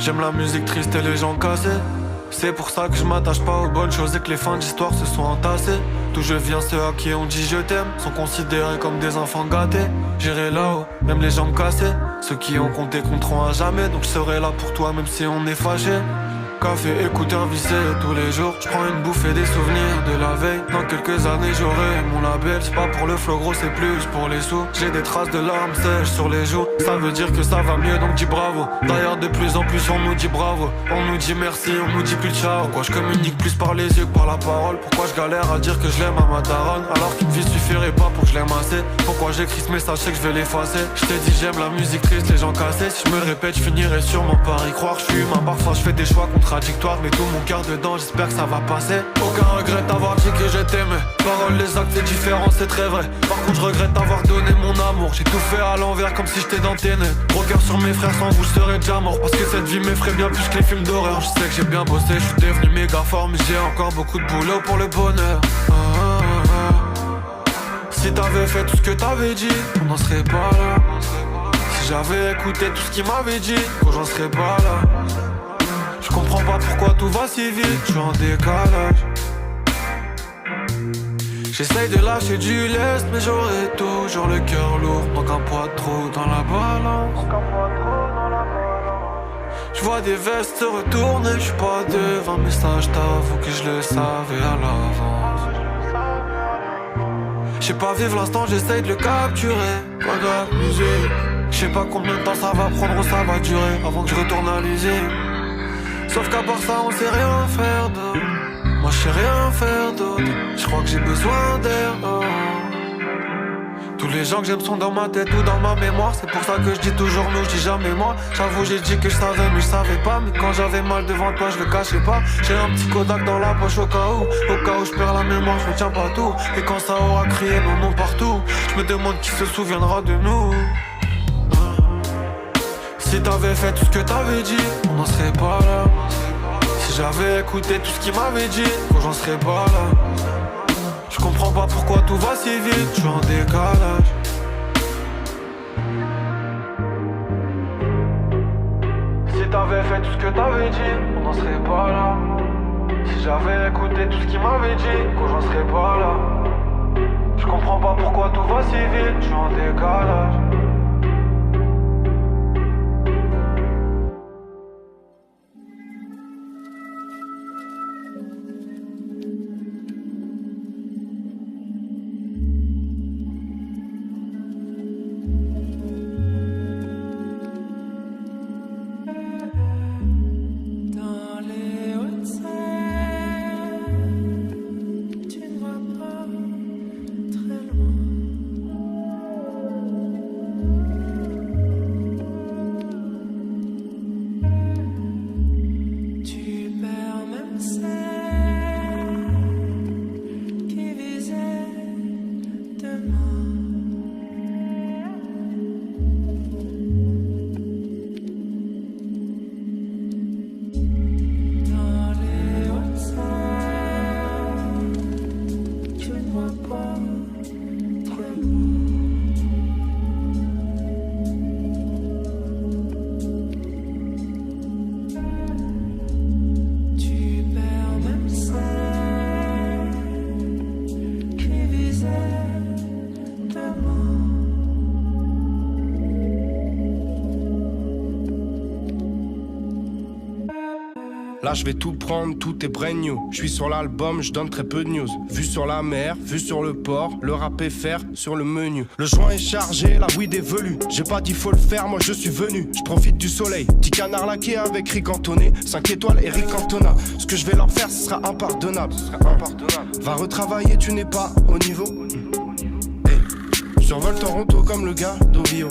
J'aime la musique triste et les gens cassés. C'est pour ça que je m'attache pas aux bonnes choses et que les fins d'histoire se sont entassées. D'où je viens, ceux à qui on dit je t'aime sont considérés comme des enfants gâtés. J'irai là-haut, même les jambes cassées. Ceux qui ont compté compteront à jamais. Donc je serai là pour toi même si on est fâché. Café, écouteur vissé tous les jours. Je prends une bouffée des souvenirs de la veille. Dans quelques années j'aurai mon label. C'est pas pour le flow gros, c'est plus pour les sous. J'ai des traces de larmes sèches sur les joues. Ça veut dire que ça va mieux donc dis bravo. D'ailleurs de plus en plus on nous dit bravo. On nous dit merci, on nous dit plus ciao. Pourquoi je communique plus par les yeux que par la parole? Pourquoi je galère à dire que je l'aime à ma daronne alors qu'une vie suffirait pas pour que je l'aime assez? Pourquoi j'écris ce message, je sais que je vais l'effacer. Je t'ai dit j'aime la musique triste, les gens cassés. Si je me répète, je finirai sûrement par y croire. Je suis humain, parfois je fais des choix contradictoires, mais tout mon cœur dedans, j'espère que ça va passer. Aucun regret d'avoir dit que je t'aimais. Paroles, les actes, c'est différent, c'est très vrai. Par contre, je regrette d'avoir donné mon amour. J'ai tout fait à l'envers comme si j'étais dans tes nez. Gros cœur sur mes frères, sans vous, je serais déjà mort. Parce que cette vie m'effraie bien plus que les films d'horreur. Je sais que j'ai bien bossé, je suis devenu méga fort, mais j'ai encore beaucoup de boulot pour le bonheur. Si t'avais fait tout ce que t'avais dit, on n'en serait pas là. Si j'avais écouté tout ce qu'il m'avait dit, j'en serais pas là. Je comprends pas pourquoi tout va si vite, je suis en décalage. J'essaye de lâcher du lest, mais j'aurai toujours le cœur lourd. Donc un poids de trop dans la balance. Je vois des vestes se retourner, je suis pas devant, mais ça je t'avoue que je le savais à l'avance. Je sais pas vivre l'instant, j'essaye de le capturer. Pas de la musique. Je sais pas combien de temps ça va prendre ou ça va durer avant que je retourne à l'usine. Sauf qu'à part ça on sait rien faire d'autre. Moi je sais rien faire d'autre. Je crois que j'ai besoin d'air. Tous les gens que j'aime sont dans ma tête ou dans ma mémoire. C'est pour ça que je dis toujours nous, je dis jamais moi. J'avoue j'ai dit que je savais mais je savais pas. Mais quand j'avais mal devant toi je le cachais pas. J'ai un petit Kodak dans la poche au cas où je perds la mémoire, je retiens pas tout. Et quand ça aura crié mon nom partout, je me demande qui se souviendra de nous. Si t'avais fait tout ce que t'avais dit, on n'en serait pas là. Si j'avais écouté tout ce qu'il m'avait dit, j'en serais pas là. Je comprends pas pourquoi tout va si vite, je suis en décalage. Si t'avais fait tout ce que t'avais dit, on n'en serait pas là. Si j'avais écouté tout ce qu'il m'avait dit, j'en serais pas là. Je comprends pas pourquoi tout va si vite, je suis en décalage. Là je vais tout prendre, tout est brand new. Je suis sur l'album, je donne très peu de news. Vue sur la mer, vue sur le port, le rap est fer sur le menu. Le joint est chargé, la weed est velue. J'ai pas dit faut le faire, moi je suis venu. Je profite du soleil, petit canard laqué avec Rick Antoné. 5 étoiles et Rick Cantona. Ce que je vais leur faire ce sera impardonnable. Va retravailler, tu n'es pas au niveau. Hey. Survole Toronto comme le gars d'Ovio.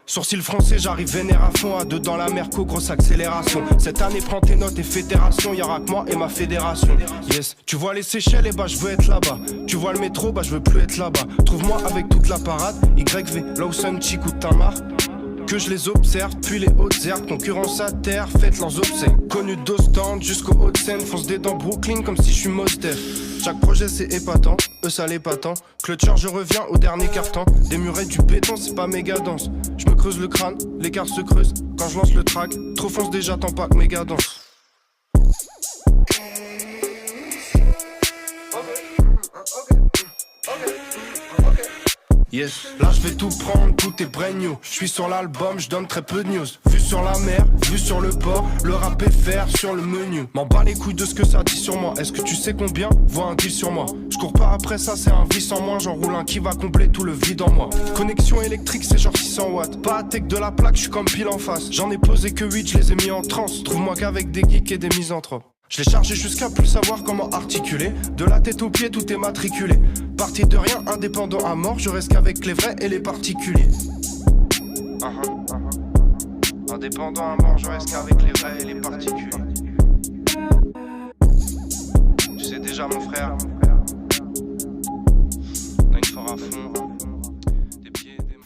Sourcil français, j'arrive vénère à fond. À deux dans la Merco, grosse accélération. Cette année, prends tes notes et fédération. Y'aura que moi et ma fédération. Yes, tu vois les Seychelles, et bah je veux être là-bas. Tu vois le métro, bah je veux plus être là-bas. Trouve-moi avec toute la parade. YV, Lawson, Chico, Tamar. Que je les observe, puis les hautes herbes. Concurrence à terre, faites leurs obsèques. Connu d'Ostende jusqu'aux Hauts-de-Seine. Fonce des dents Brooklyn comme si je suis Mostef. Chaque projet c'est épatant, ça l'est pas tant. Clutcher je reviens au dernier carton. Des murets du béton c'est pas méga dense. Je me creuse creuse le crâne, l'écart se creuse. Quand je lance le track, trop fonce déjà, tant pas que méga danse. Yes, là je vais tout prendre, tout est brand new. Je suis sur l'album, je donne très peu de news. Vue sur la mer, vue sur le port, le rap est faire sur le menu. M'en bats les couilles de ce que ça dit sur moi. Est-ce que tu sais combien? Vois un deal sur moi. Je cours pas après ça, c'est un vice en moins. J'en roule un qui va combler tout le vide en moi. Connexion électrique, c'est genre 600 watts. Pas à tech de la plaque, je suis comme pile en face. J'en ai posé que 8, je les ai mis en transe. Trouve-moi qu'avec des geeks et des misanthropes. Je l'ai chargé jusqu'à plus savoir comment articuler. De la tête aux pieds, tout est matriculé. Parti de rien, indépendant à mort. Je reste qu'avec les vrais et les particuliers. Indépendant à mort, je reste qu'avec les vrais et les particuliers. Tu sais déjà mon frère, on a une fort à fond. Des pieds et des mains.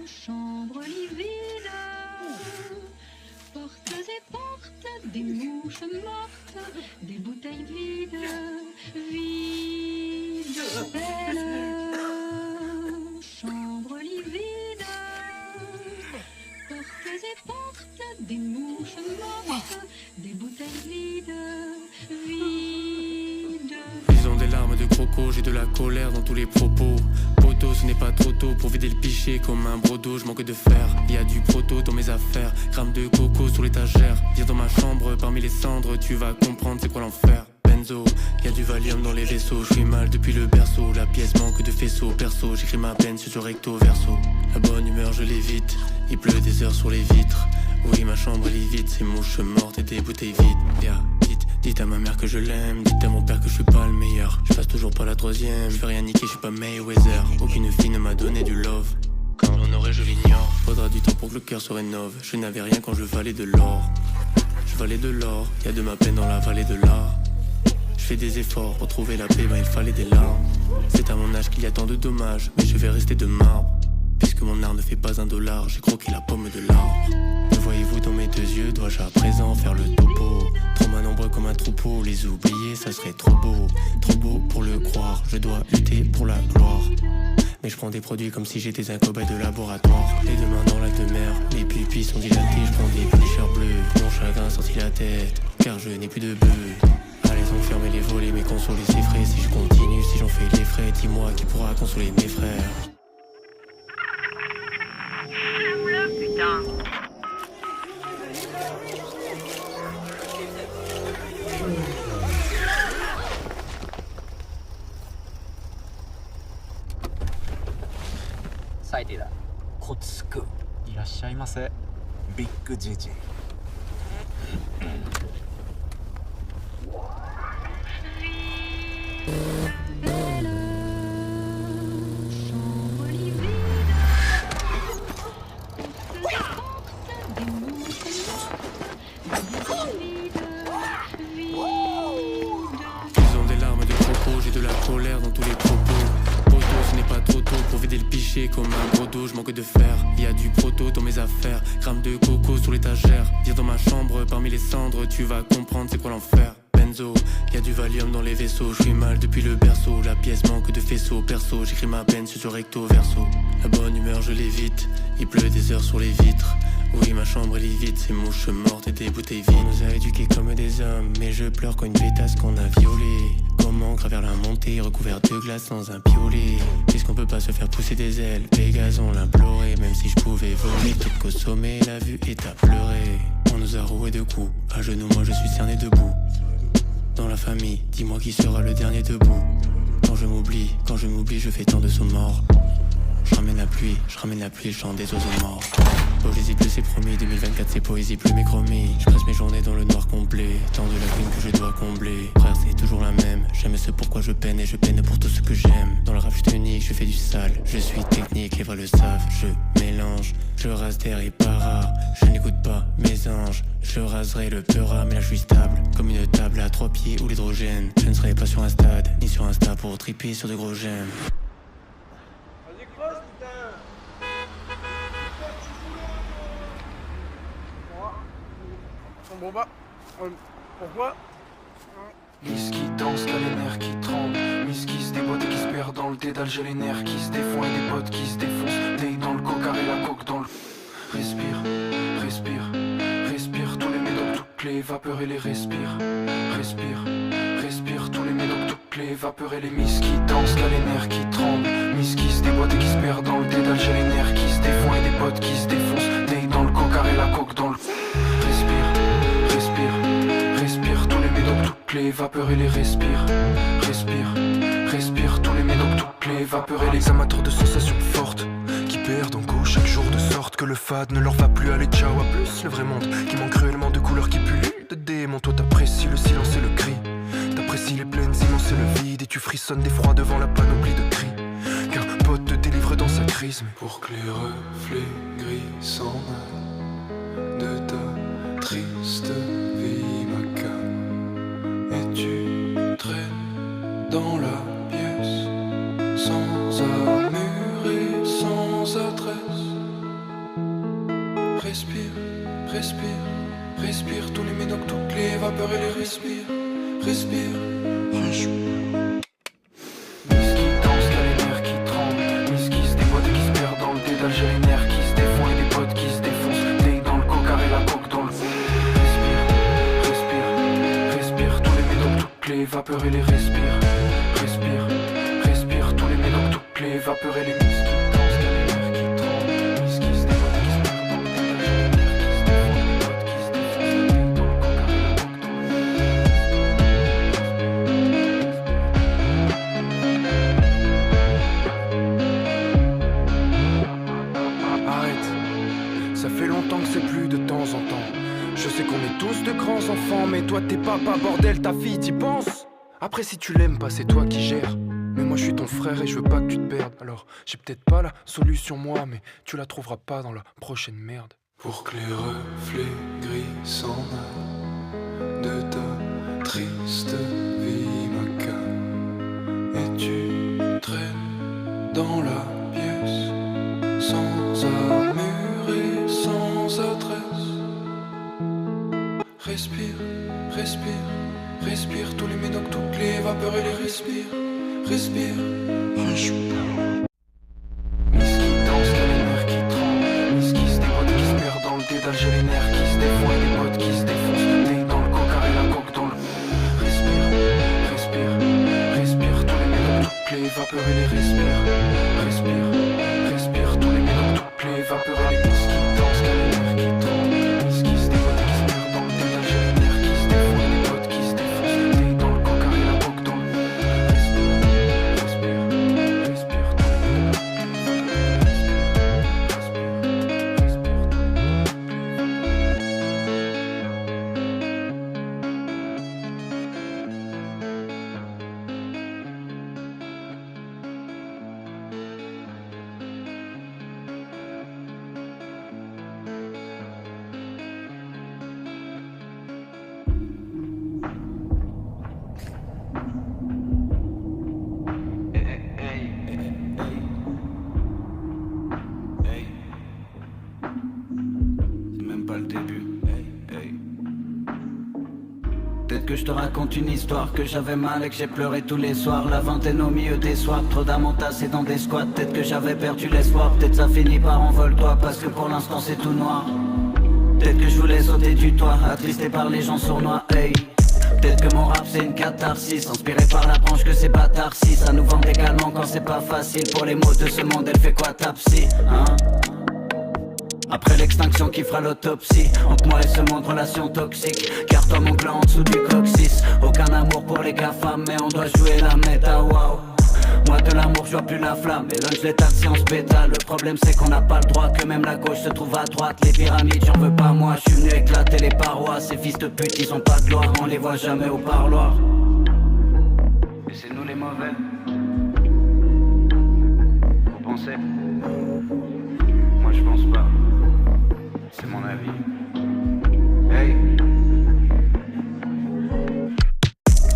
Chambre livide, portes et portes, des mouches mortes, des bouteilles vides, vides. Belle chambre livide, portes et portes, des mouches mortes, des bouteilles vides, vides. Ils ont des larmes de croco, j'ai de la colère dans tous les propos. Poto, ce n'est pas trop tôt pour vider le piché comme un brodo, je manque de fer. Y a du proto dans mes affaires, grammes de coco sur l'étagère. Viens dans ma chambre, parmi les cendres, tu vas comprendre c'est quoi l'enfer. Benzo, y a du Valium dans les vaisseaux, je suis mal depuis le berceau. La pièce manque de faisceau, perso, j'écris ma peine sur ce recto verso. La bonne humeur je l'évite, il pleut des heures sur les vitres. Oui ma chambre elle est vide, c'est mouches mortes et des bouteilles vides. Yeah. Dites à ma mère que je l'aime, dites à mon père que je suis pas le meilleur. Je passe toujours pas la troisième, je fais rien niquer, je suis pas Mayweather. Aucune fille ne m'a donné du love, quand j'en aurai je l'ignore. Faudra du temps pour que le cœur se rénove, je n'avais rien quand je valais de l'or. Je valais de l'or, y'a de ma peine dans la vallée de l'art. Je fais des efforts pour trouver la paix, ben il fallait des larmes. C'est à mon âge qu'il y a tant de dommages, mais je vais rester de marbre. Puisque mon art ne fait pas $1, j'ai croqué la pomme de l'arbre. Me voyez-vous dans mes deux yeux, dois-je à présent faire le topo? Trop nombreux comme un troupeau, les oublier ça serait trop beau pour le croire, je dois lutter pour la gloire. Mais je prends des produits comme si j'étais un cobaye de laboratoire. Les deux mains dans l'acte de mer, les pupilles sont dilatées, je prends des punchers bleus. Mon chagrin sortit la tête, car je n'ai plus de bœuf. Allez donc fermer les volets, mais consoler c'est frais. Si je continue, si j'en fais les frais, dis-moi qui pourra consoler mes frères. Putain. 最低だ。こつくいらっしゃいませビッグジジイ。Comme un gros dos, je manque de fer. Y a du proto dans mes affaires, grammes de coco sur l'étagère. Viens dans ma chambre, parmi les cendres, tu vas comprendre c'est quoi l'enfer. Benzo, y a du Valium dans les vaisseaux, je suis mal depuis le berceau. La pièce manque de faisceau, perso, j'écris ma peine sur ce recto verso. La bonne humeur je l'évite, il pleut des heures sur les vitres. Oui ma chambre elle est vide, c'est mouches mortes et des bouteilles vides. On nous a éduqués comme des hommes, mais je pleure quand une pétasse qu'on a violée. Comment gravir la montée, recouverte de glace sans un piolet. Puisqu'on peut pas se faire pousser des ailes, Pégase on l'implorait. Même si je pouvais voler, peut-être qu'au sommet la vue est à pleurer. On nous a roué de coups, à genoux moi je suis cerné debout. Dans la famille, dis-moi qui sera le dernier debout. Quand je m'oublie, je fais tant de sauts morts. Je ramène la pluie, je chante des oiseaux morts. Poésie plus c'est promis, 2024 c'est poésie plus mes chromies. Je passe mes journées dans le noir complet, tant de lacunes que je dois combler. Frère c'est toujours la même, j'aime ce pourquoi je peine et je peine pour tout ce que j'aime. Dans le rap je te nique, je fais du sale, je suis technique, les vrais le savent. Je mélange, je rase terre et para. Je n'écoute pas mes anges, je raserai le peura. Mais là je suis stable, comme une table à 3 pieds ou l'hydrogène. Je ne serai pas sur un stade, ni sur un stade pour triper sur de gros gemmes. Bon bah, pourquoi Miss qui danse, qu'a les nerfs qui tremblent. Miss qui se déboîte et qui se perd dans le dédale. J'ai les nerfs qui se défont et des potes qui se défoncent. T'es dans le coca et la coque dans le... Respire, respire, respire. Tous les médocs, toutes les vapeurs et les respire. Respire, respire. Tous les médocs, toutes les vapeurs et les miss qui dansent, qu'a les nerfs qui tremblent. Miss qui se déboîte et qui se perd dans le dédale. J'ai les nerfs qui se défont et des potes qui se défoncent. T'es dans le coca et la coque dans le... Respire, respire, respire. Tous les médocs, toutes les vapeurs et les respire. Respire, respire. Tous les médocs, toutes les vapeurs et les amateurs de sensations fortes qui perdent en go chaque jour de sorte que le fade ne leur va plus aller. Ciao à plus le vrai monde qui manque cruellement de couleurs qui pullulent de démons. Toi t'apprécies le silence et le cri, t'apprécies les plaines immenses et le vide, et tu frissonnes d'effroi devant la panoplie de cris qu'un pote te délivre dans sa crise. Mais pour que les reflets gris s'en aillent de ta triste vie macabre, et tu traînes dans la pièce sans armure et sans adresse. Respire, respire, respire. Tous les médocs, toutes les vapeurs et les respire. Respire, respire. Miss qui danse, qu'a les nerfs qui tremblent. Miss qui se déboîte et qui se perd dans le dédale. J'ai les nerfs qui se défont et des potes qui se défoncent. T'es dans le coca et la coque dans le... Respire, respire, respire. Tous les médocs, toutes les vapeurs et les respire. Respire, respire. Tous les médocs, toutes les vapeurs et les miss qui dansent, qu'a les nerfs qui tremblent. Miss qui se déboîte et qui se perd dans le dédale. J'ai les nerfs qui se défont et des potes qui se défoncent. T'es dans le coca et la coque dans le... Arrête, ça fait longtemps que c'est plus de temps en temps. Je sais qu'on est tous de grands enfants, mais toi t'es papa, bordel, ta fille, t'y penses? Après si tu l'aimes pas, c'est toi qui gères. Mais moi je suis ton frère et je veux pas que tu te perdes. Alors j'ai peut-être pas la solution moi, mais tu la trouveras pas dans la prochaine merde. Pour que les reflets gris s'en aillent de ta triste vie macabre, et tu traînes dans la pièce sans armure et sans adresse. Respire, respire, respire. Tous les médocs, toutes les vapeurs et les respire. Respire, respire. Miss qui danse, qu'a les nerfs qui tremblent. Miss qui se déboîte et qui se perd dans le dédale. J'ai les nerfs qui se défont et des potes qui se défoncent. T'es dans le coca et la coque dans le... Respire, respire, respire. Tous les médocs, toutes les vapeurs et les respire. Respire, respire. Tous les médocs, toutes les vapeurs et les miss qui dansent, qu'a les nerfs qui tremblent. Miss qui se déboîte et qui se perd dans le dédale. J'ai les nerfs qui se défont et des potes qui se défoncent. T'es dans le coca et la coque dans le... Respire, respire, respire. Tous les médocs, toutes les vapeurs et les respire. Respire, C'est même pas le début. Peut-être que je te raconte une histoire, que j'avais mal et que j'ai pleuré tous les soirs. La vingtaine au milieu des soirs, trop d'âmes entassées dans des squats. Peut-être que j'avais perdu l'espoir, peut-être ça finit par envole-toi, parce que pour l'instant c'est tout noir. Peut-être que je voulais sauter du toit, attristé par les gens sournois, hey. Peut-être que mon rap c'est une catharsis, inspiré par la branche que c'est bâtard. Si ça nous vend également quand c'est pas facile. Pour les mots de ce monde, elle fait quoi ta psy, hein? Après l'extinction qui fera l'autopsie, entre moi et ce monde, relation toxique. Car toi mon clan en dessous du coccyx. Aucun amour pour les GAFAM, mais on doit jouer la méta, wow. Moi de l'amour je vois plus la flamme, et lunch l'état de science bêta. Le problème c'est qu'on n'a pas le droit, que même la gauche se trouve à droite. Les pyramides j'en veux pas moi, je suis venu éclater les parois. Ces fils de pute ils ont pas de gloire, on les voit jamais au parloir. Et c'est nous les mauvais. Vous pensez? Moi je pense pas. C'est mon avis. Hey.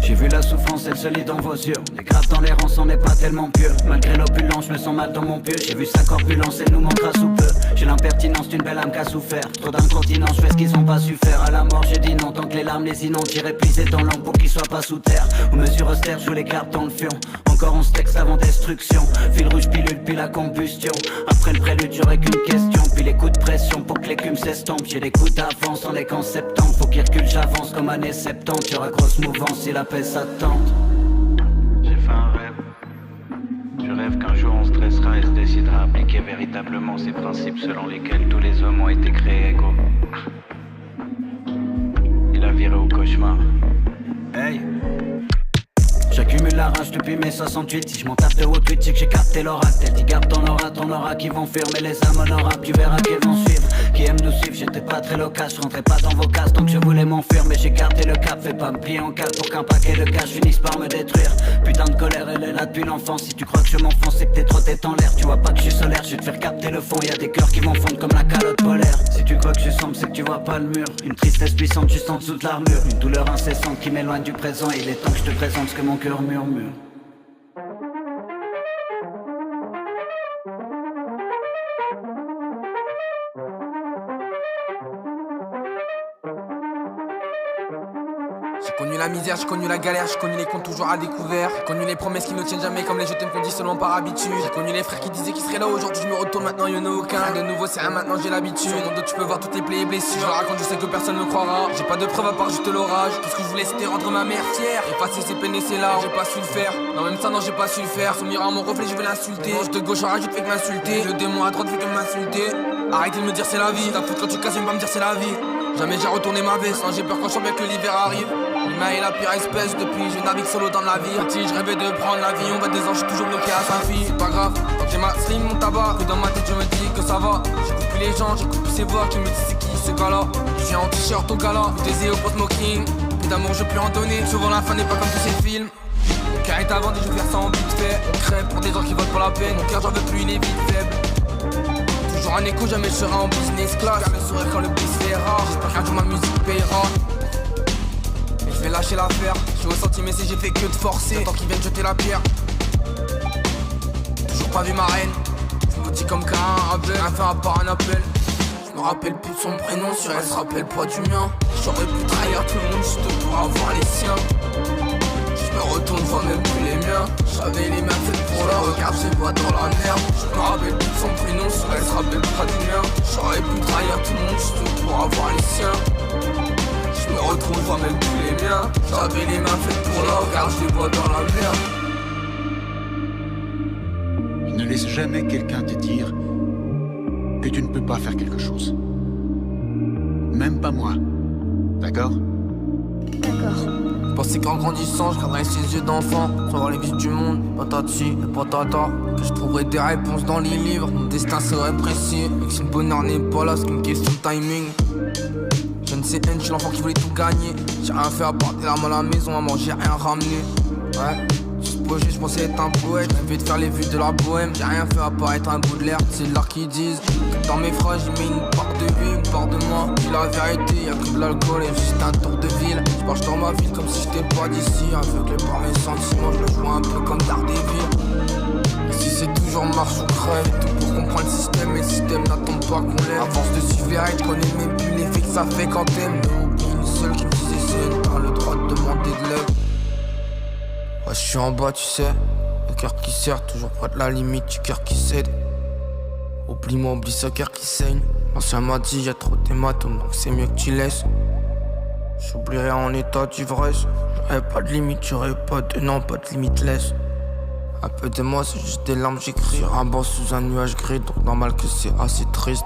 J'ai vu la souffrance, elle se lit dans vos yeux. Les graves dans les rangs, on n'est pas tellement pieux. Malgré l'opulence, je me sens mal dans mon pieu. J'ai vu sa corpulence, elle nous manquera sous peu. J'ai l'impertinence d'une belle âme qu'a souffert. Trop d'incontinence, je fais ce qu'ils ont pas su faire. À la mort, j'ai dit non, tant que les larmes les inondent. J'irai puiser dans l'ombre pour qu'ils soient pas sous terre. Aux mesures austères, je joue les cartes dans le fion. Encore on se texte avant destruction. Fil rouge, pilule, puis la combustion. Après le prélude, j'aurai qu'une question. Puis les coups de pression pour que l'écume s'estompe. J'ai les coups d'avance, on est qu'en septembre. Faut qu'il recule, j'avance comme année 70. Y'aura grosse mouvance si la paix s'attend. J'ai fait un rêve. Je rêve qu'un jour on se dressera et se décidera à appliquer véritablement ces principes selon lesquels tous les hommes ont été créés égaux. Il a viré au cauchemar. Hey. J'accumule la rage depuis mes 68. Si je m'en tape de haut tweet, c'est que j'ai capté l'aura. Tel dit garde ton aura, qui vont fuir. Mais les âmes honorables, tu verras qu'elles vont suivre. Qui aiment nous suivre, j'étais pas très loquace. Je rentrais pas dans vos cases tant que je voulais m'enfuir. Mais j'ai gardé le cap, fais pas me plier en quatre pour qu'un paquet de cash finisse par me détruire. Putain de colère, elle est là depuis l'enfance. Si tu crois que je m'enfonce, c'est que t'es trop tête en l'air. Tu vois pas que je suis solaire, je vais te faire capter le fond. Y'a des cœurs qui vont fondre comme la calotte polaire. Si tu crois que je suis sombre, c'est que tu vois pas le mur. Une tristesse puissante juste en dessous de l'armure. Une douleur incessante qui m'éloigne du présent. Et il est temps que je te présente ce que mon cœur murmure. J'ai connu la misère, j'ai connu la galère, j'ai connu les comptes toujours à découvert. J'ai connu les promesses qui ne tiennent jamais comme les je t'aime qu'on dit seulement par habitude. J'ai connu les frères qui disaient qu'ils seraient là aujourd'hui, je me retourne maintenant, y'en a aucun. Rien de nouveau, c'est rien maintenant, j'ai l'habitude. Sur mon dos, tu peux voir toutes les plaies et blessures. Je raconte, je sais que personne me croira. J'ai pas de preuves à part juste l'orage. Tout ce que je voulais c'était rendre ma mère fière. Effacer ses peines et ses larmes, j'ai pas su le faire. Non, même ça, non, j'ai pas su le faire. Son miroir, mon reflet, je vais l'insulter. Gauche de gauche, en rajoute, fait que m'insulter. Le démon à droite, fait que m'insulter. Arrêtez de me dire c'est la vie. Ta faute quand tu casses, viens pas me dire c'est la vie. Jamais j'ai retourné ma veste, non, j'ai peur quand je sens bien que l'hiver arrive. L'humain est la pire espèce depuis je navigue solo dans la vie. Petit, je rêvais de prendre l'avion, 22 ans, je suis toujours bloqué à Saint-Phi. C'est pas grave, tant que j'ai ma slim, mon tabac. Que dans ma tête, je me dis que ça va. J'écoute plus les gens, j'écoute plus ces voix qui me disent c'est qui ce gars-là. Je viens en t-shirt au gala, des au post-smoking. Plus d'amour, je peux en donner. Souvent la fin n'est pas comme tous ces films. Mon cœur est à vendre et je vais faire ça en vite fait. On crève pour des gens qui votent pour la paix. Mon cœur, j'en veux plus, il est vite faible. Toujours un écho, jamais je serai en business class. Garde le sourire quand le bis fait rare. J'espère qu'un jour ma musique payera. Et je vais lâcher l'affaire. Je suis ressenti mais si j'ai fait que de forcer. Tant qu'ils viennent jeter la pierre. Toujours pas vu ma reine. Je me dis comme qu'un appel. Rien fait à part un appel. Je me rappelle plus de son prénom. Sur elle se rappelle pas du mien. J'aurais pu trahir tout le monde juste pour avoir les siens. Je me retourne, vois même plus les miens. J'avais les mains faites pour la regarde, j'ai pas dans la merde. Je me rappelle plus de son prénom, sur elle se rappelle pas du mien. J'aurais pu trahir tout le monde juste pour avoir les siens. Je me retrouve, vois même plus les miens. J'avais les mains faites pour la regarde, je les vois dans la merde. Ne laisse jamais quelqu'un te dire que tu ne peux pas faire quelque chose. Même pas moi. D'accord ? D'accord. Je pensais qu'en grandissant, je garderais ses yeux d'enfant. Sans voir les vies du monde, patati et patata. Que je trouverais des réponses dans les livres. Mon destin serait précis. Et que si le bonheur n'est pas là, c'est qu'une question de timing. Je ne sais haine, je suis l'enfant qui voulait tout gagner. J'ai rien fait à part des larmes à la maison, maman, j'ai rien ramené. Ouais, juste posé, je pensais être un poète. Je rêvais de faire les vues de la bohème. J'ai rien fait à part être un bout de l'air. C'est l'art qui disent que dans mes phrases, j'y mets une part de vie, une part de moi. Dis la vérité, y'a que de l'alcool et juste un tour de ville. Je marche dans ma ville comme si j'étais pas d'ici. Aveuglé par mes sentiments, je le joue un peu comme Daredevil. Et si c'est toujours marche ou crève, tout pour comprendre le système. Et le système n'attend pas qu'on l'aime. À force de suivre et je connais même plus l'effet que ça fait quand t'aimes. Mais oublie une seule qui me disait c'est pas le droit de demander de l'aide. Ouais, je suis en bas, tu sais. Le cœur qui serre, toujours près de la limite du cœur qui cède. Oublie-moi, oublie ce cœur qui saigne. L'ancien m'a dit, y'a trop d'hématomes, donc c'est mieux que tu laisses. J'oublierai en état d'ivresse. J'aurais pas de limite, j'aurais pas de non, pas de limitless. Un peu de moi, c'est juste des larmes, j'écris sur un banc sous un nuage gris, donc normal que c'est assez triste.